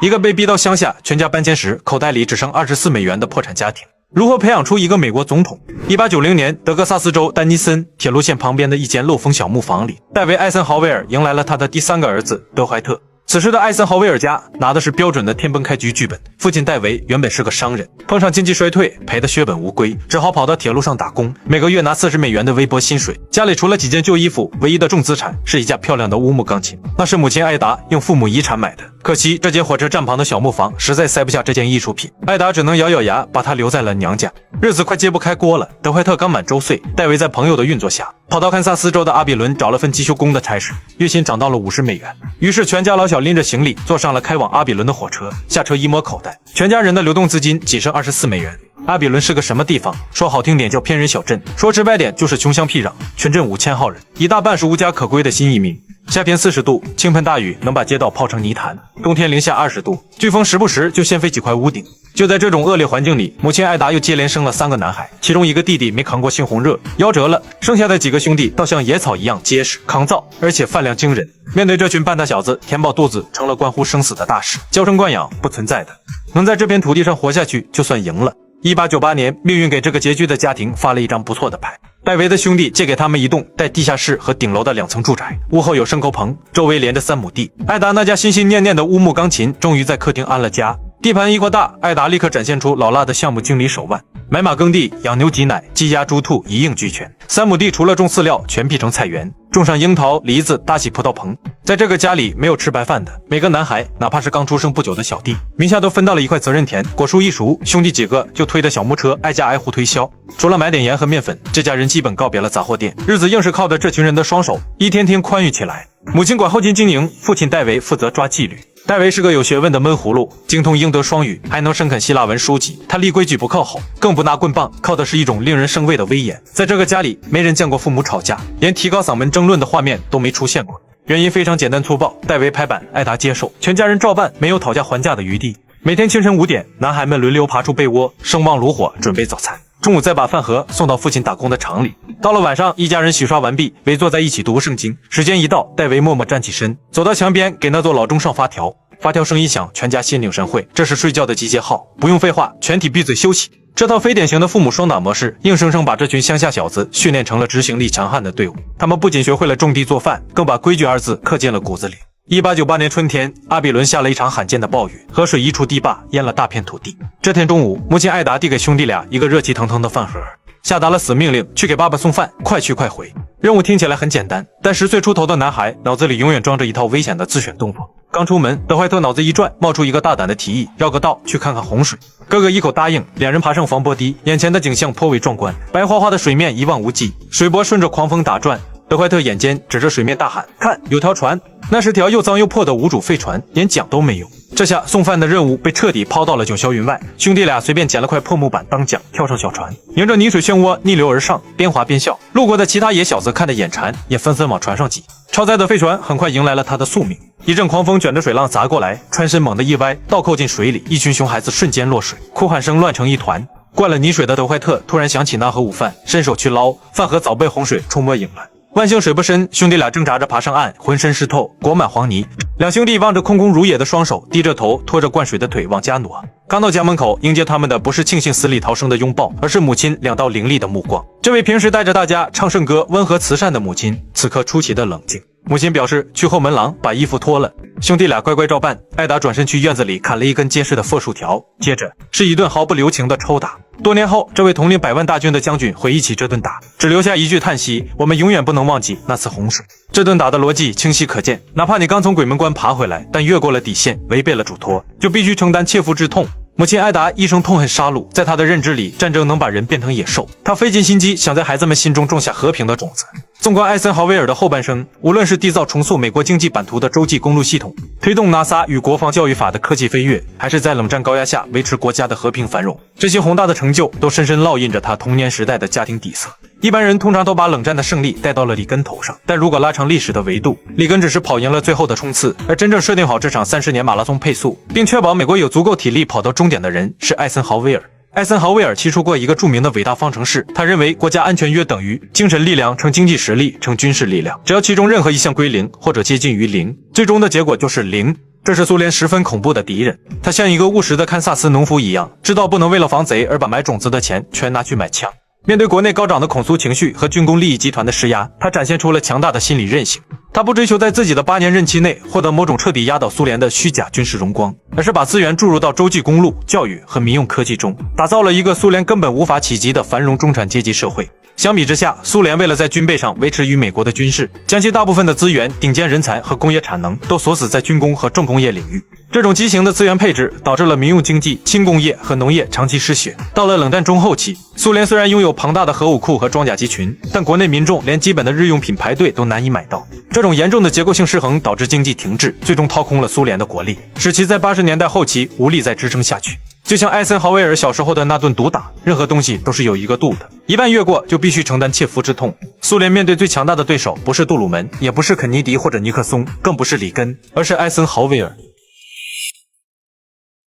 一个被逼到乡下，全家搬迁时口袋里只剩$24的破产家庭。如何培养出一个美国总统？1890年，德克萨斯州丹尼森铁路线旁边的一间漏风小木房里，戴维·艾森豪威尔迎来了他的第3个儿子德怀特。此时的艾森豪威尔家拿的是标准的天崩开局剧本，父亲戴维原本是个商人，碰上经济衰退，赔得血本无归，只好跑到铁路上打工，每个月拿$40的微薄薪水。家里除了几件旧衣服，唯一的重资产是一架漂亮的乌木钢琴，那是母亲艾达用父母遗产买的。可惜这间火车站旁的小木房实在塞不下这件艺术品，艾达只能咬咬牙把它留在了娘家。日子快揭不开锅了，德怀特刚满周岁，戴维在朋友的运作下跑到堪萨斯州的阿比伦找了份机修工的差事，月薪涨到了$50。于是全家老小拎着行李坐上了开往阿比伦的火车，下车一摸口袋，全家人的流动资金仅剩$24。阿比伦是个什么地方？说好听点叫偏远小镇，说直白点就是穷乡僻壤，全镇5000号人，一大半是无家可归的新移民。夏天40度，倾盆大雨能把街道泡成泥潭，冬天零下20度，飓风时不时就掀飞几块屋顶。就在这种恶劣环境里，母亲艾达又接连生了3个男孩，其中一个弟弟没扛过猩红热，夭折了，剩下的几个兄弟倒像野草一样结实抗造，而且饭量惊人。面对这群半大小子，填饱肚子成了关乎生死的大事，娇生惯养不存在的，能在这片土地上活下去就算赢了。1898年，命运给这个拮据的家庭发了一张不错的牌。戴维的兄弟借给他们一栋带地下室和顶楼的2层住宅，屋后有牲口棚，周围连着3亩地。艾达那家心心念念的乌木钢琴终于在客厅安了家。地盘一扩大，艾达立刻展现出老辣的项目经理手腕，买马耕地，养牛挤奶，鸡鸭猪兔一应俱全。3亩地除了种饲料，全辟成菜园，种上樱桃、梨子，搭起葡萄棚。在这个家里没有吃白饭的，每个男孩哪怕是刚出生不久的小弟，名下都分到了一块责任田。果树一熟，兄弟几个就推着小木车挨家挨户推销，除了买点盐和面粉，这家人基本告别了杂货店，日子硬是靠着这群人的双手一天天宽裕起来。母亲管后勤经营，父亲戴维负责抓纪律。戴维是个有学问的闷葫芦，精通英德双语，还能深啃希腊文书籍。他立规矩不靠吼，更不拿棍棒，靠的是一种令人生畏的威严。在这个家里，没人见过父母吵架，连提高嗓门争论的画面都没出现过。原因非常简单粗暴，戴维拍板，艾达接受，全家人照办，没有讨价还价的余地。每天清晨5点，男孩们轮流爬出被窝，声望炉火，准备早餐。中午再把饭盒送到父亲打工的厂里。到了晚上，一家人洗刷完毕，围坐在一起读圣经。时间一到，戴维默默站起身，走到墙边，给那座老钟上发条。发条声一响，全家心领神会，这是睡觉的集结号。不用废话，全体闭嘴休息。这套非典型的父母双打模式，硬生生把这群乡下小子训练成了执行力强悍的队伍。他们不仅学会了种地做饭，更把规矩2字刻进了骨子里。1898年春天，阿比伦下了一场罕见的暴雨，河水一触堤坝，淹了大片土地。这天中午，母亲艾达递给兄弟俩一个热气腾腾的饭盒，下达了死命令：去给爸爸送饭，快去快回。任务听起来很简单，但10岁出头的男孩脑子里永远装着一套危险的自选动作。刚出门，德怀特脑子一转，冒出一个大胆的提议：绕个道去看看洪水。哥哥一口答应，两人爬上防波堤，眼前的景象颇为壮观，白花花的水面一望无际，水波顺着狂风打转。德怀特眼尖，指着水面大喊：看，有条船！那是条又脏又破的无主废船，连桨都没有。这下送饭的任务被彻底抛到了九霄云外。兄弟俩随便捡了块破木板当桨，跳上小船，迎着泥水漩涡逆流而上，边滑边笑。路过的其他野小子看得眼馋，也纷纷往船上挤。超载的废船很快迎来了他的宿命。一阵狂风卷着水浪砸过来，船身猛地一歪，倒扣进水里，一群熊孩子瞬间落水，哭喊声乱成一团。灌了泥水的德怀特突然想起那盒午饭，伸手去捞，饭盒早被洪水冲没影了。万幸水不深，兄弟俩挣扎着爬上岸，浑身湿透，裹满黄泥。两兄弟望着空空如也的双手，低着头拖着灌水的腿往家挪。刚到家门口，迎接他们的不是庆幸死里逃生的拥抱，而是母亲2道凌厉的目光。这位平时带着大家唱圣歌、温和慈善的母亲，此刻出奇的冷静。母亲表示去后门廊把衣服脱了，兄弟俩乖乖照办。艾达转身去院子里砍了一根结实的佛树条，接着是一顿毫不留情的抽打。多年后，这位统领100万大军的将军回忆起这顿打，只留下一句叹息：我们永远不能忘记那次洪水。这顿打的逻辑清晰可见，哪怕你刚从鬼门关爬回来，但越过了底线，违背了嘱托，就必须承担切肤之痛。母亲艾达一生痛恨杀戮，在她的认知里，战争能把人变成野兽。她费尽心机，想在孩子们心中种下和平的种子。纵观艾森豪威尔的后半生，无论是缔造重塑美国经济版图的洲际公路系统，推动 NASA 与国防教育法的科技飞跃，还是在冷战高压下维持国家的和平繁荣，这些宏大的成就都深深烙印着他童年时代的家庭底色。一般人通常都把冷战的胜利带到了里根头上，但如果拉长历史的维度，里根只是跑赢了最后的冲刺，而真正设定好这场30年马拉松配速，并确保美国有足够体力跑到终点的人是艾森豪威尔。艾森豪威尔提出过一个著名的伟大方程式，他认为国家安全约等于精神力量乘经济实力乘军事力量，只要其中任何一项归0或者接近于0，最终的结果就是0。这是苏联十分恐怖的敌人。他像一个务实的堪萨斯农夫一样，知道不能为了防贼而把买种子的钱全拿去买枪。面对国内高涨的恐苏情绪和军工利益集团的施压，他展现出了强大的心理韧性。他不追求在自己的8年任期内获得某种彻底压倒苏联的虚假军事荣光，而是把资源注入到洲际公路、教育和民用科技中，打造了一个苏联根本无法企及的繁荣中产阶级社会。相比之下，苏联为了在军备上维持与美国的军事，将其大部分的资源、顶尖人才和工业产能都锁死在军工和重工业领域。这种畸形的资源配置导致了民用经济、轻工业和农业长期失血。到了冷战中后期，苏联虽然拥有庞大的核武库和装甲集群，但国内民众连基本的日用品排队都难以买到。这种严重的结构性失衡导致经济停滞，最终掏空了苏联的国力，使其在80年代后期无力再支撑下去。就像艾森豪威尔小时候的那顿毒打，任何东西都是有一个度的，一旦越过就必须承担切肤之痛。苏联面对最强大的对手不是杜鲁门，也不是肯尼迪或者尼克松，更不是里根，而是艾森豪威尔。